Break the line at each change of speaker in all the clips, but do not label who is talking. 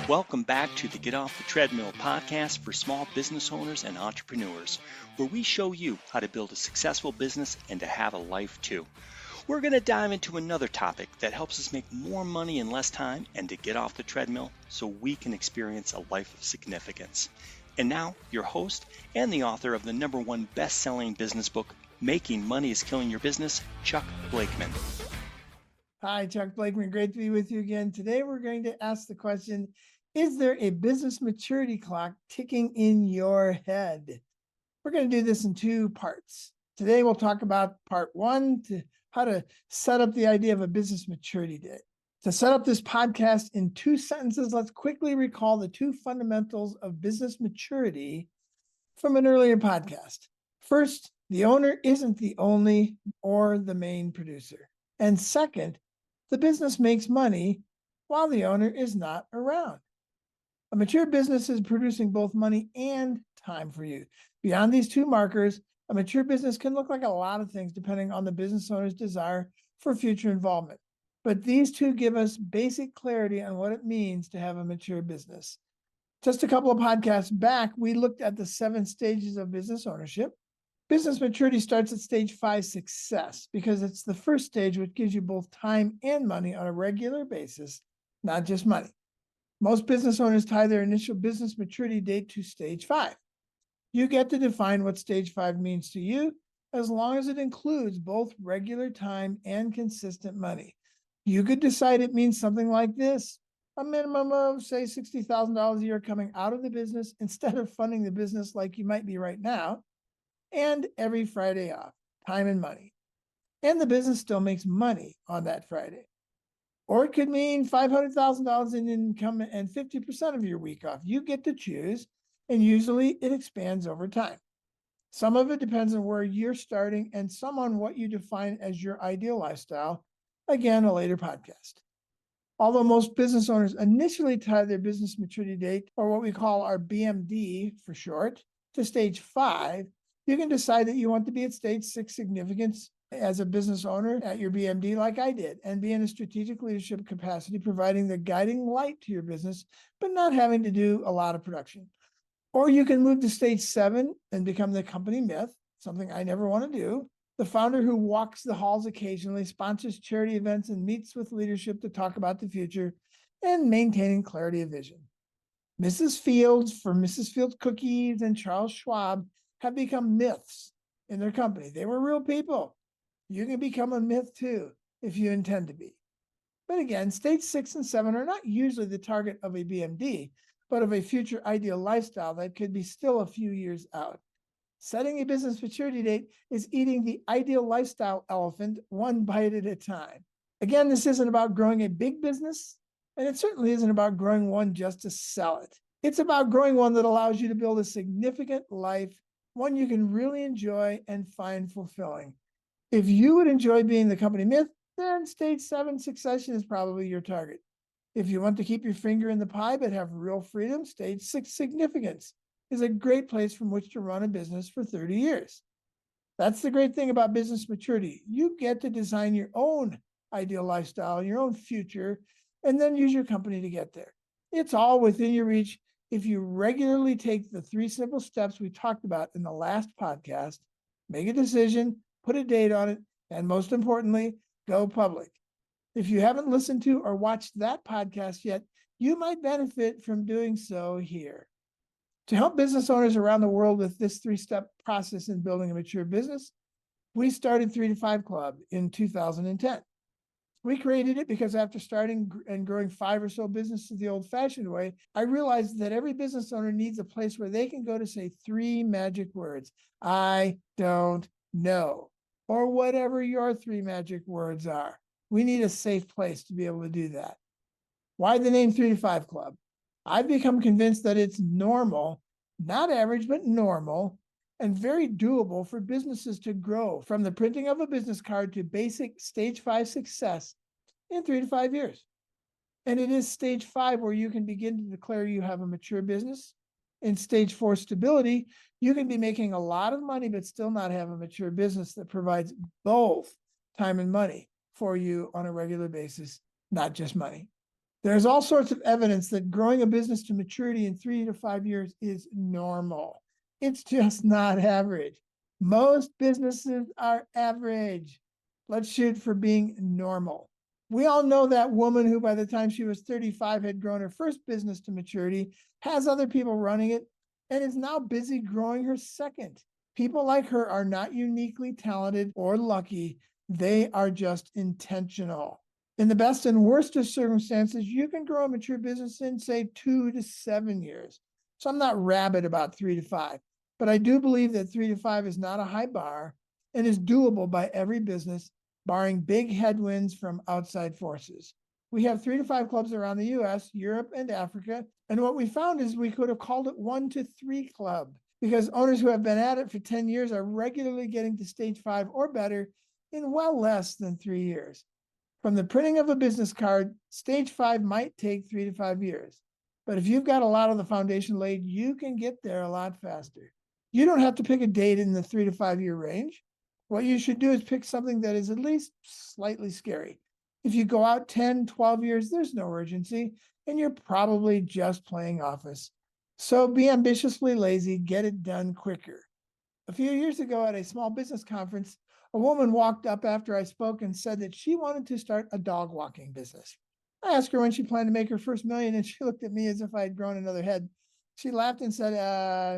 Welcome back to the Get Off the Treadmill podcast for small business owners and entrepreneurs, where we show you how to build a successful business and to have a life too. We're going to dive into another topic that helps us make more money in less time and to get off the treadmill so we can experience a life of significance. And now, your host and the author of the #1 best-selling business book, Making Money is Killing Your Business, Chuck Blakeman.
Hi, Chuck Blakeman. Great to be with you again. Today, we're going to ask the question, is there a business maturity clock ticking in your head? We're going to do this in two parts. Today, we'll talk about part one, how to set up the idea of a business maturity date. To set up this podcast in 2 sentences, let's quickly recall the 2 fundamentals of business maturity from an earlier podcast. First, the owner isn't the only or the main producer. And second, the business makes money while the owner is not around. A mature business is producing both money and time for you. Beyond these 2 markers, a mature business can look like a lot of things depending on the business owner's desire for future involvement. But these 2 give us basic clarity on what it means to have a mature business. Just a couple of podcasts back, we looked at the 7 stages of business ownership. Business maturity starts at stage 5, success, because it's the first stage which gives you both time and money on a regular basis, not just money. Most business owners tie their initial business maturity date to stage 5. You get to define what stage 5 means to you, as long as it includes both regular time and consistent money. You could decide it means something like this: a minimum of, say, $60,000 a year coming out of the business instead of funding the business like you might be right now, and every Friday off, time and money. And the business still makes money on that Friday. Or it could mean $500,000 in income and 50% of your week off. You get to choose, and usually it expands over time. Some of it depends on where you're starting and some on what you define as your ideal lifestyle. Again, a later podcast. Although most business owners initially tie their business maturity date, or what we call our BMD for short, to stage 5, you can decide that you want to be at stage 6 significance as a business owner at your BMD like I did, and be in a strategic leadership capacity, providing the guiding light to your business, but not having to do a lot of production. Or you can move to stage 7 and become the company myth, something I never want to do. The founder who walks the halls occasionally, sponsors charity events, and meets with leadership to talk about the future and maintaining clarity of vision. Mrs. Fields for Mrs. Fields Cookies and Charles Schwab have become myths in their company. They were real people. You can become a myth too, if you intend to be. But again, stage 6 and 7 are not usually the target of a BMD, but of a future ideal lifestyle that could be still a few years out. Setting a business maturity date is eating the ideal lifestyle elephant one bite at a time. Again, this isn't about growing a big business, and it certainly isn't about growing one just to sell it. It's about growing one that allows you to build a significant life, one you can really enjoy and find fulfilling. If you would enjoy being the company myth, then stage 7 succession is probably your target. If you want to keep your finger in the pie but have real freedom, stage 6 significance is a great place from which to run a business for 30 years. That's the great thing about business maturity. You get to design your own ideal lifestyle, your own future, and then use your company to get there. It's all within your reach if you regularly take the 3 simple steps we talked about in the last podcast: make a decision, put a date on it, and most importantly, go public. If you haven't listened to or watched that podcast yet, you might benefit from doing so here. To help business owners around the world with this 3-step process in building a mature business, we started 3 to 5 Club in 2010. We created it because after starting and growing 5 or so businesses the old-fashioned way, I realized that every business owner needs a place where they can go to say 3 magic words: I don't know, or whatever your 3 magic words are. We need a safe place to be able to do that. Why the name 3 to 5 Club? I've become convinced that it's normal, not average, but normal, and very doable for businesses to grow from the printing of a business card to basic stage 5 success in 3 to 5 years. And it is stage 5 where you can begin to declare you have a mature business. In stage 4 stability, you can be making a lot of money, but still not have a mature business that provides both time and money for you on a regular basis, not just money. There's all sorts of evidence that growing a business to maturity in 3 to 5 years is normal. It's just not average. Most businesses are average. Let's shoot for being normal. We all know that woman who, by the time she was 35, had grown her first business to maturity, has other people running it, and is now busy growing her second. People like her are not uniquely talented or lucky. They are just intentional. In the best and worst of circumstances, you can grow a mature business in, say, 2 to 7 years. So I'm not rabid about 3 to 5, but I do believe that 3 to 5 is not a high bar and is doable by every business, barring big headwinds from outside forces. We have 3 to 5 clubs around the US, Europe, and Africa. And what we found is we could have called it 1 to 3 club, because owners who have been at it for 10 years are regularly getting to stage 5 or better in well less than 3 years. From the printing of a business card, stage 5 might take 3 to 5 years. But if you've got a lot of the foundation laid, you can get there a lot faster. You don't have to pick a date in the 3 to 5 year range. What you should do is pick something that is at least slightly scary. If you go out 10, 12 years, there's no urgency, and you're probably just playing office. So be ambitiously lazy, get it done quicker. A few years ago at a small business conference, a woman walked up after I spoke and said that she wanted to start a dog walking business. I asked her when she planned to make her first million, and she looked at me as if I had grown another head. She laughed and said,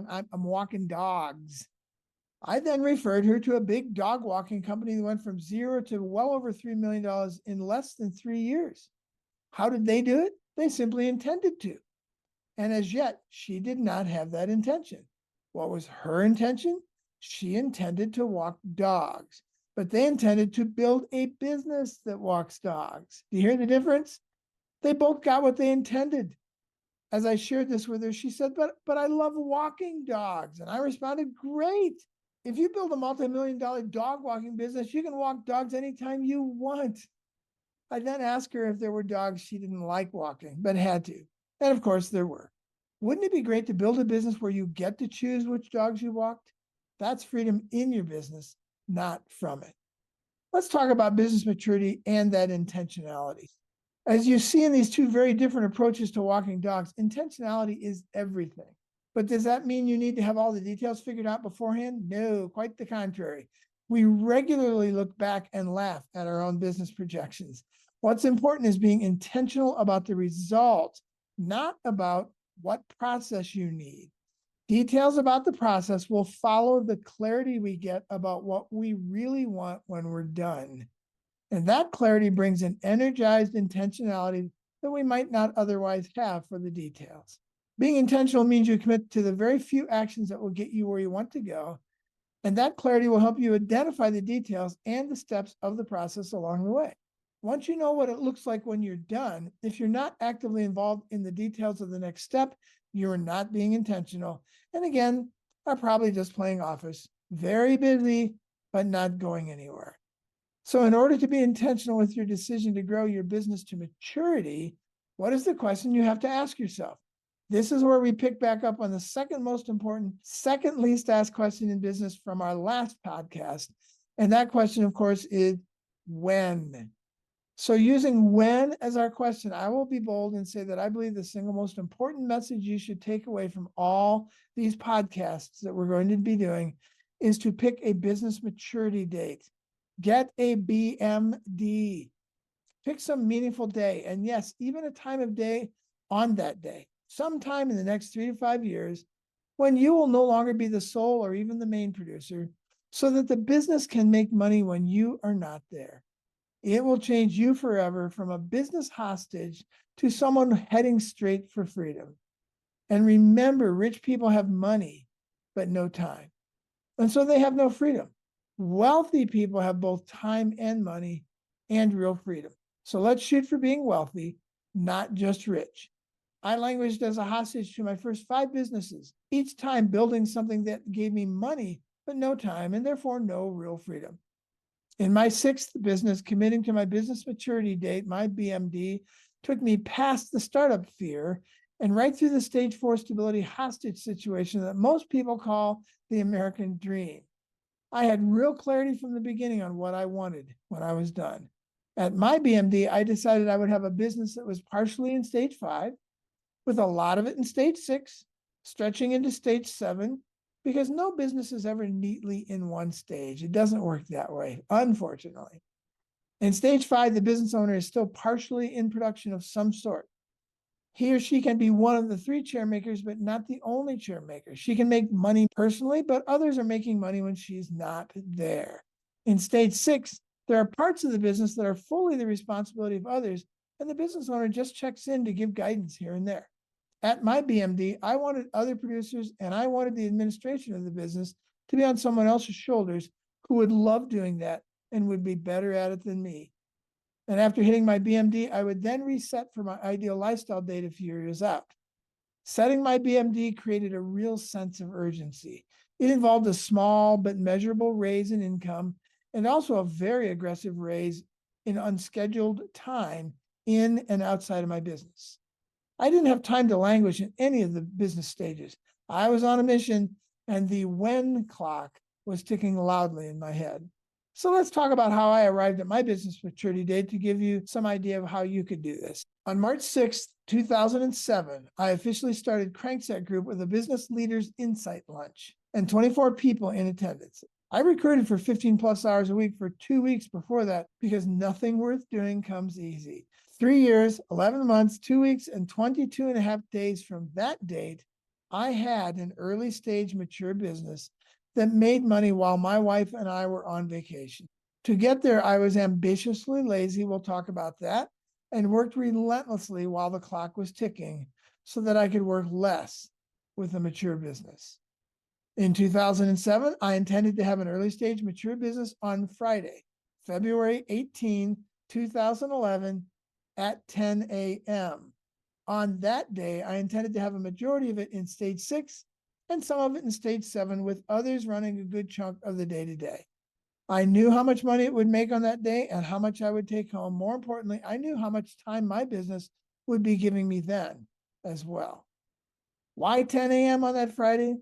I'm walking dogs. I then referred her to a big dog walking company that went from zero to well over $3 million in less than 3 years. How did they do it? They simply intended to. And as yet, she did not have that intention. What was her intention? She intended to walk dogs, but they intended to build a business that walks dogs. Do you hear the difference? They both got what they intended. As I shared this with her, she said, but I love walking dogs. And I responded, great. If you build a multi-million-dollar dog walking business, you can walk dogs anytime you want. I then asked her if there were dogs she didn't like walking, but had to. And of course there were. Wouldn't it be great to build a business where you get to choose which dogs you walked? That's freedom in your business, not from it. Let's talk about business maturity and that intentionality. As you see in these two very different approaches to walking dogs, intentionality is everything. But does that mean you need to have all the details figured out beforehand? No, quite the contrary. We regularly look back and laugh at our own business projections. What's important is being intentional about the result, not about what process you need. Details about the process will follow the clarity we get about what we really want when we're done. And that clarity brings an energized intentionality that we might not otherwise have for the details. Being intentional means you commit to the very few actions that will get you where you want to go. And that clarity will help you identify the details and the steps of the process along the way. Once you know what it looks like when you're done, if you're not actively involved in the details of the next step, you're not being intentional. And again, are probably just playing office, very busy, but not going anywhere. So in order to be intentional with your decision to grow your business to maturity, what is the question you have to ask yourself? This is where we pick back up on the second most important, second least asked question in business from our last podcast. And that question, of course, is when. So using when as our question, I will be bold and say that I believe the single most important message you should take away from all these podcasts that we're going to be doing is to pick a business maturity date. Get a BMD. Pick some meaningful day. And yes, even a time of day on that day, sometime in the next 3 to 5 years, when you will no longer be the sole or even the main producer, so that the business can make money when you are not there. It will change you forever from a business hostage to someone heading straight for freedom. And remember, rich people have money, but no time. And so they have no freedom. Wealthy people have both time and money and real freedom. So let's shoot for being wealthy, not just rich. I languished as a hostage to my first 5 businesses, each time building something that gave me money, but no time, and therefore no real freedom. In my 6th business, committing to my business maturity date, my BMD, took me past the startup fear and right through the stage 4 stability hostage situation that most people call the American dream. I had real clarity from the beginning on what I wanted when I was done. At my BMD, I decided I would have a business that was partially in stage 5, with a lot of it in stage 6, stretching into stage 7, because no business is ever neatly in one stage. It doesn't work that way, unfortunately. In stage 5, the business owner is still partially in production of some sort. He or she can be one of the 3 chair makers, but not the only chair maker. She can make money personally, but others are making money when she's not there. In stage 6, there are parts of the business that are fully the responsibility of others, and the business owner just checks in to give guidance here and there. At my BMD, I wanted other producers and I wanted the administration of the business to be on someone else's shoulders who would love doing that and would be better at it than me. And after hitting my BMD, I would then reset for my ideal lifestyle date a few years out. Setting my BMD created a real sense of urgency. It involved a small but measurable raise in income and also a very aggressive raise in unscheduled time in and outside of my business. I didn't have time to languish in any of the business stages. I was on a mission, and the when clock was ticking loudly in my head. So let's talk about how I arrived at my business maturity date to give you some idea of how you could do this. On March 6th, 2007, I officially started Crankset Group with a business leaders insight lunch and 24 people in attendance. I recruited for 15 plus hours a week for 2 weeks before that because nothing worth doing comes easy. 3 years, 11 months, 2 weeks, and 22 and a half days from that date, I had an early stage mature business that made money while my wife and I were on vacation. To get there, I was ambitiously lazy, we'll talk about that, and worked relentlessly while the clock was ticking so that I could work less with a mature business. In 2007, I intended to have an early stage mature business on Friday, February 18, 2011, at 10 a.m. On that day, I intended to have a majority of it in stage 6 and some of it in stage 7, with others running a good chunk of the day-to-day. I knew how much money it would make on that day and how much I would take home. More importantly, I knew how much time my business would be giving me then as well. Why 10 a.m. on that Friday?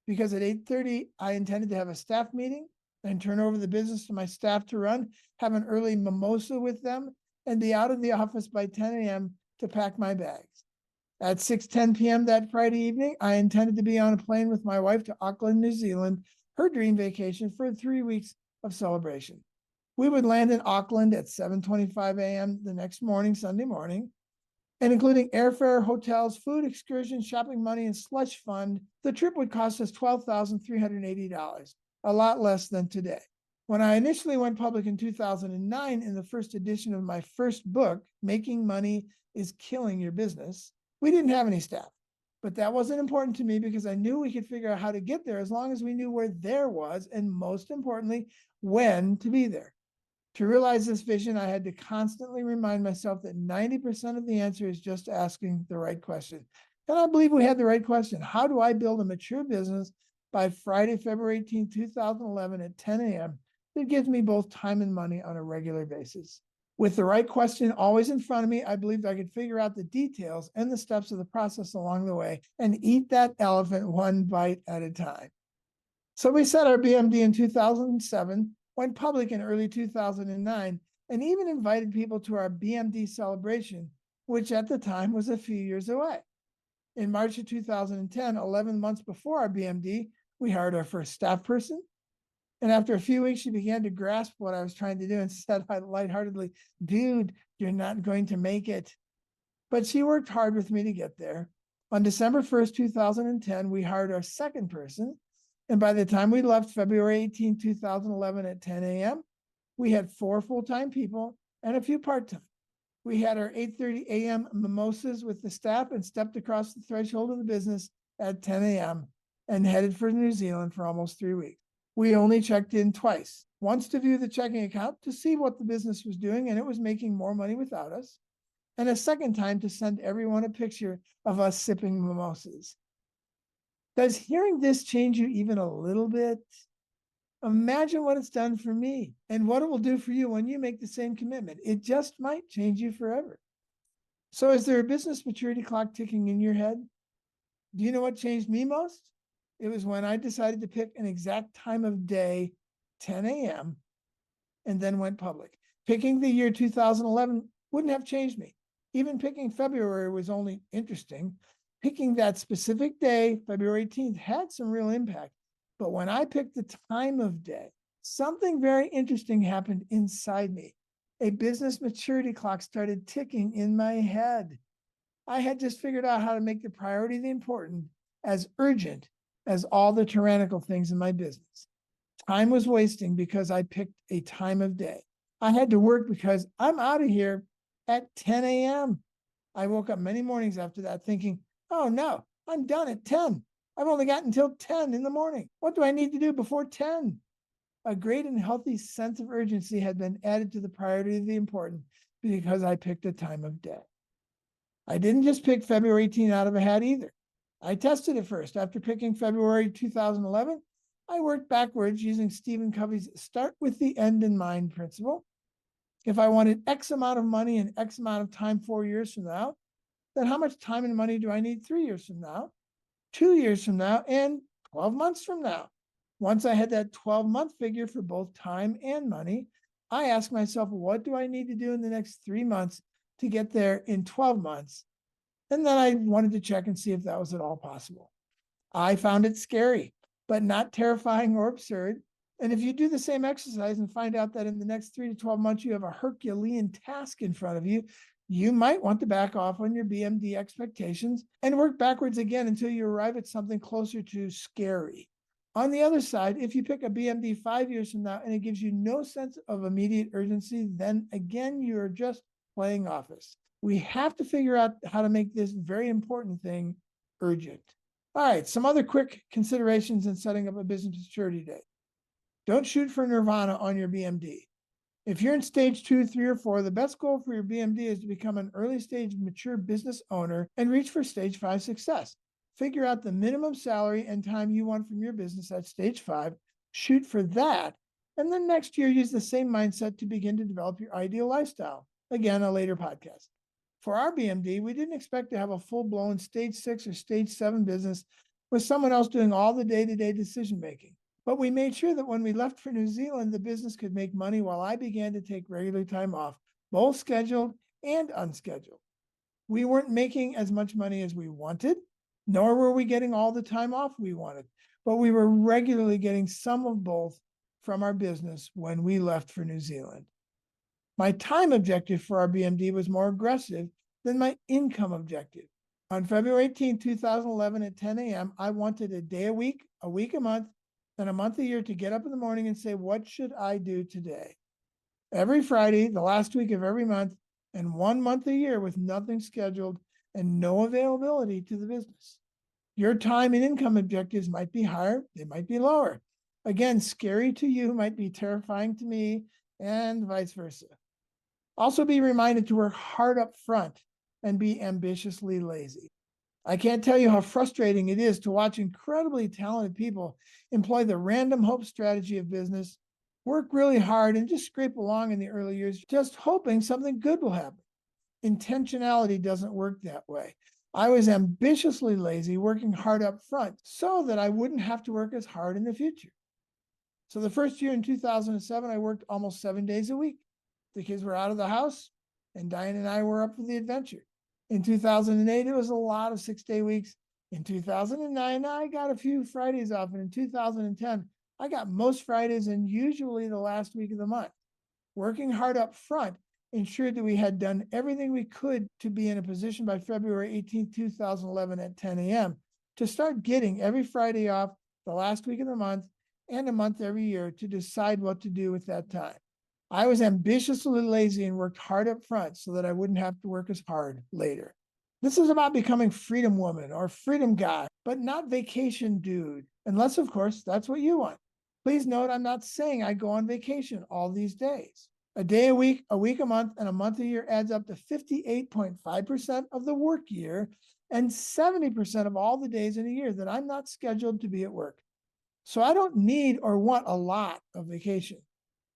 Because at 8:30, I intended to have a staff meeting and turn over the business to my staff to run, have an early mimosa with them, and be out of the office by 10 a.m. to pack my bags. At 6:10 p.m. that Friday evening, I intended to be on a plane with my wife to Auckland, New Zealand, her dream vacation for 3 weeks of celebration. We would land in Auckland at 7:25 a.m. the next morning, Sunday morning, and including airfare, hotels, food, excursions, shopping money, and slush fund, the trip would cost us $12,380, a lot less than today. When I initially went public in 2009 in the first edition of my first book, Making Money is Killing Your Business, we didn't have any staff. But that wasn't important to me because I knew we could figure out how to get there as long as we knew where there was, and most importantly, when to be there. To realize this vision, I had to constantly remind myself that 90% of the answer is just asking the right question. And I believe we had the right question. How do I build a mature business by Friday, February 18, 2011 at 10 a.m. that gives me both time and money on a regular basis? With the right question always in front of me, I believed I could figure out the details and the steps of the process along the way and eat that elephant one bite at a time. So we set our BMD in 2007, went public in early 2009, and even invited people to our BMD celebration, which at the time was a few years away. In March of 2010, 11 months before our BMD, we hired our first staff person. And after a few weeks, she began to grasp what I was trying to do and said lightheartedly, "Dude, you're not going to make it." But she worked hard with me to get there. On December 1st, 2010, we hired our second person. And by the time we left February 18, 2011 at 10 a.m., we had 4 full-time people and a few part-time. We had our 8:30 a.m. mimosas with the staff and stepped across the threshold of the business at 10 a.m. and headed for New Zealand for almost 3 weeks. We only checked in twice, once to view the checking account to see what the business was doing and it was making more money without us, and a second time to send everyone a picture of us sipping mimosas. Does hearing this change you even a little bit? Imagine what it's done for me and what it will do for you when you make the same commitment. It just might change you forever. So is there a business maturity clock ticking in your head? Do you know what changed me most? It was when I decided to pick an exact time of day, 10 a.m., and then went public. Picking the year 2011 wouldn't have changed me. Even picking February was only interesting. Picking that specific day, February 18th, had some real impact. But when I picked the time of day, something very interesting happened inside me. A business maturity clock started ticking in my head. I had just figured out how to make the priority of the important as urgent as all the tyrannical things in my business. Time was wasting because I picked a time of day. I had to work because I'm out of here at 10 a.m. I woke up many mornings after that thinking, oh no, I'm done at 10. I've only got until 10 in the morning. What do I need to do before 10? A great and healthy sense of urgency had been added to the priority of the important because I picked a time of day. I didn't just pick February 18 out of a hat either. I tested it first. After picking February 2011, I worked backwards using Stephen Covey's start with the end in mind principle. If I wanted X amount of money and X amount of time 4 years from now, then how much time and money do I need 3 years from now, 2 years from now, and 12 months from now? Once I had that 12-month figure for both time and money, I asked myself, what do I need to do in the next 3 months to get there in 12 months? And then I wanted to check and see if that was at all possible. I found it scary, but not terrifying or absurd. And if you do the same exercise and find out that in the next 3 to 12 months you have a Herculean task in front of you, you might want to back off on your BMD expectations and work backwards again until you arrive at something closer to scary. On the other side, if you pick a BMD 5 years from now and it gives you no sense of immediate urgency, then again, you're just playing office. We have to figure out how to make this very important thing urgent. All right, some other quick considerations in setting up a business maturity date. Don't shoot for nirvana on your BMD. If you're in stage 2, 3, or 4, the best goal for your BMD is to become an early stage mature business owner and reach for stage 5 success. Figure out the minimum salary and time you want from your business at stage 5, shoot for that, and then next year use the same mindset to begin to develop your ideal lifestyle. Again, a later podcast. For our BMD, we didn't expect to have a full-blown stage 6 or stage 7 business with someone else doing all the day-to-day decision-making. But we made sure that when we left for New Zealand, the business could make money while I began to take regular time off, both scheduled and unscheduled. We weren't making as much money as we wanted, nor were we getting all the time off we wanted, but we were regularly getting some of both from our business when we left for New Zealand. My time objective for our BMD was more aggressive than my income objective. On February 18, 2011 at 10 a.m., I wanted a day a week a month, and a month a year to get up in the morning and say, what should I do today? Every Friday, the last week of every month, and 1 month a year with nothing scheduled and no availability to the business. Your time and income objectives might be higher, they might be lower. Again, scary to you might be terrifying to me, and vice versa. Also be reminded to work hard up front and be ambitiously lazy. I can't tell you how frustrating it is to watch incredibly talented people employ the random hope strategy of business, work really hard, and just scrape along in the early years, just hoping something good will happen. Intentionality doesn't work that way. I was ambitiously lazy, working hard up front so that I wouldn't have to work as hard in the future. So the first year in 2007, I worked almost 7 days a week. The kids were out of the house, and Diane and I were up for the adventure. In 2008, it was a lot of 6-day weeks. In 2009, I got a few Fridays off. And in 2010, I got most Fridays and usually the last week of the month. Working hard up front ensured that we had done everything we could to be in a position by February 18, 2011 at 10 a.m. to start getting every Friday off the last week of the month and a month every year to decide what to do with that time. I was ambitiously lazy and worked hard up front so that I wouldn't have to work as hard later. This is about becoming freedom woman or freedom guy, but not vacation dude, unless, of course, that's what you want. Please note, I'm not saying I go on vacation all these days. A day a week a month, and a month a year adds up to 58.5% of the work year and 70% of all the days in a year that I'm not scheduled to be at work. So I don't need or want a lot of vacation,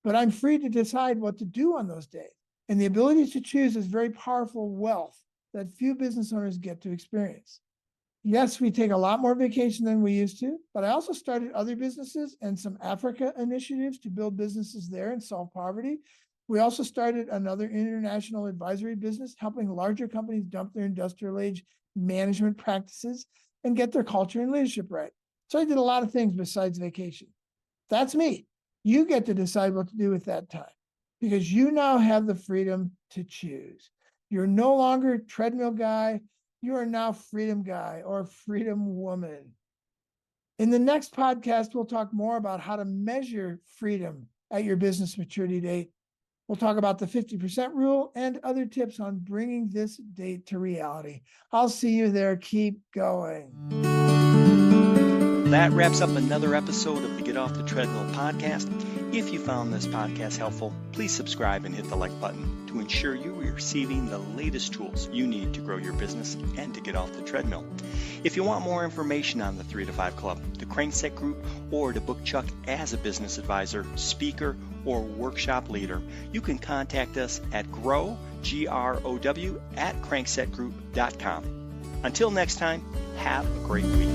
but I'm free to decide what to do on those days. And the ability to choose is very powerful wealth that few business owners get to experience. Yes, we take a lot more vacation than we used to, but I also started other businesses and some Africa initiatives to build businesses there and solve poverty, We also started another international advisory business, helping larger companies dump their industrial age management practices and get their culture and leadership right. So I did a lot of things besides vacation. That's me. You get to decide what to do with that time because you now have the freedom to choose. You're no longer treadmill guy. You are now freedom guy or freedom woman. In the next podcast, we'll talk more about how to measure freedom at your business maturity date. We'll talk about the 50% rule and other tips on bringing this date to reality. I'll see you there. Keep going.
That wraps up another episode of the Get Off the Treadmill podcast. If you found this podcast helpful, please subscribe and hit the like button to ensure you are receiving the latest tools you need to grow your business and to get off the treadmill. If you want more information on the 3 to 5 Club, the Crankset Group, or to book Chuck as a business advisor, speaker, or workshop leader, you can contact us at grow@cranksetgroup.com. Until next time, have a great week.